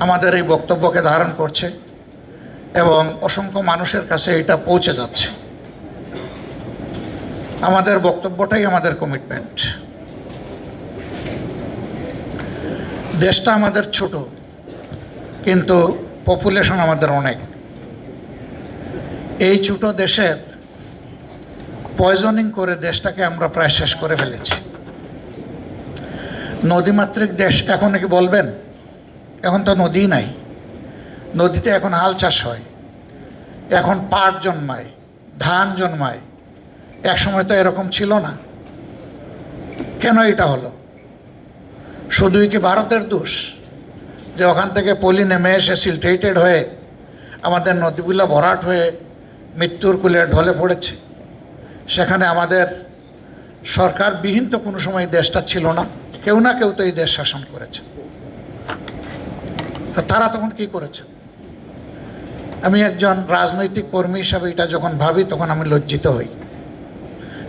আমাদের এই বক্তব্যকে ধারণ করছে এবং অসংখ্য মানুষের কাছে এটা পৌঁছে যাচ্ছে। আমাদের বক্তব্যটাই আমাদের কমিটমেন্ট। দেশটা আমাদের ছোট, কিন্তু পপুলেশন আমাদের অনেক। এই ছোট দেশের পয়জনিং করে দেশটাকে আমরা প্রায় শেষ করে ফেলেছি। নদীমাতৃক দেশ এখন কি বলবেন? এখন তো নদী নাই। নদীতে এখন হাল চাষ হয়, এখন পাট জন্মায়, ধান জন্মায়। এক সময় তো এরকম ছিল না। কেন এটা হলো? শুধুই কি ভারতের দোষ যে ওখান থেকে পলি নেমে এসে সিলটেটেড হয়ে আমাদের নদীগুলো ভরাট হয়ে মৃত্যুর কূলে ঢলে পড়েছে? সেখানে আমাদের সরকারবিহীন তো কোনো সময় দেশটা ছিল না। কেউ না কেউ তো এই দেশ শাসন করেছে। তো তারা তখন কি করেছে? আমি একজন রাজনৈতিক কর্মী হিসাবে এটা যখন ভাবি তখন আমি লজ্জিত হই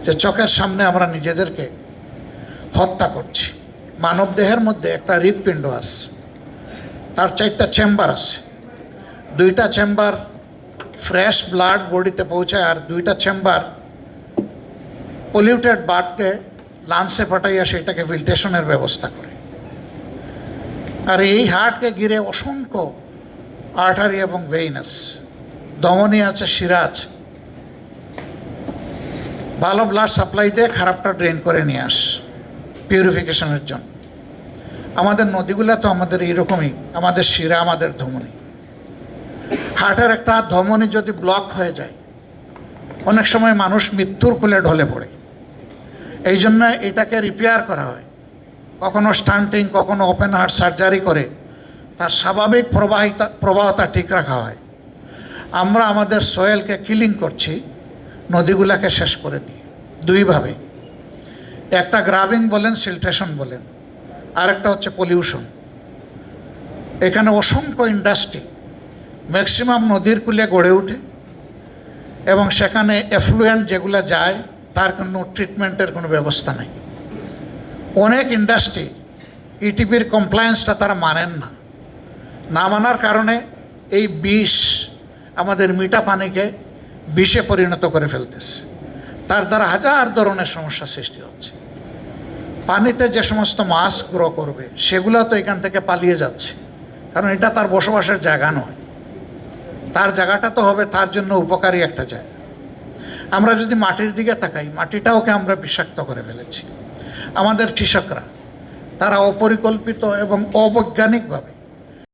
যে চোখের সামনে আমরা নিজেদেরকে হত্যা করছি। মানব দেহের মধ্যে একটা হৃৎপিণ্ড আছে, তার 4টা চেম্বার আছে। 2টা চেম্বার ফ্রেশ ব্লাড বডিতে পৌঁছায়, আর 2টা চেম্বার পলিউটেড ব্লাডকে লাঞ্চে পাঠাইয়া সেটাকে ফিল্ট্রেশনের ব্যবস্থা করে। আর এই হার্টকে ঘিরে অসংখ্য আর্টারি এবং ভেইনাস, ধমনী আছে, শিরা আছে। ভালো ব্লাড সাপ্লাই দিয়ে খারাপটা ড্রেন করে নিয়ে আস পিউরিফিকেশনের জন্য। আমাদের নদীগুলো তো আমাদের এইরকমই, আমাদের শিরা, আমাদের ধমনী। হার্টের একটা ধমনী যদি ব্লক হয়ে যায় অনেক সময় মানুষ মৃত্যুর কোলে ঢলে পড়ে। এই জন্য এটাকে রিপেয়ার করা হয়, কখনো স্টান্টিং, কখনো ওপেন হার্ট সার্জারি করে তার স্বাভাবিক প্রবাহতা ঠিক রাখা হয়। আমরা আমাদের সয়েলকে কিলিং করছি, নদীগুলাকে শেষ করে দিই দুইভাবে। একটা গ্রাবিং বলেন, সিলট্রেশন বলেন, আরেকটা হচ্ছে পলিউশন। এখানে অসংখ্য ইন্ডাস্ট্রি ম্যাক্সিমাম নদীর কূলে গড়ে ওঠে এবং সেখানে এফ্লুয়েন্ট যেগুলো যায় তার কোনো ট্রিটমেন্টের কোনো ব্যবস্থা নেই। অনেক ইন্ডাস্ট্রি ইটিপির কমপ্লায়েন্সটা তারা মানেন না। না মানার কারণে এই বিষ আমাদের মিঠা পানিকে বিষে পরিণত করে ফেলতেছে। তার দ্বারা হাজার ধরনের সমস্যা সৃষ্টি হচ্ছে। পানিতে যে সমস্ত মাছ গ্রো করবে সেগুলো তো এখান থেকে পালিয়ে যাচ্ছে, কারণ এটা তার বসবাসের জায়গা নয়। তার জায়গাটা তো হবে তার জন্য উপকারী একটা জায়গা। আমরা যদি মাটির দিকে তাকাই, মাটিটাওকে আমরা বিষাক্ত করে ফেলেছি। আমাদের কৃষকরা তারা অপরিকল্পিত এবং অবৈজ্ঞানিকভাবে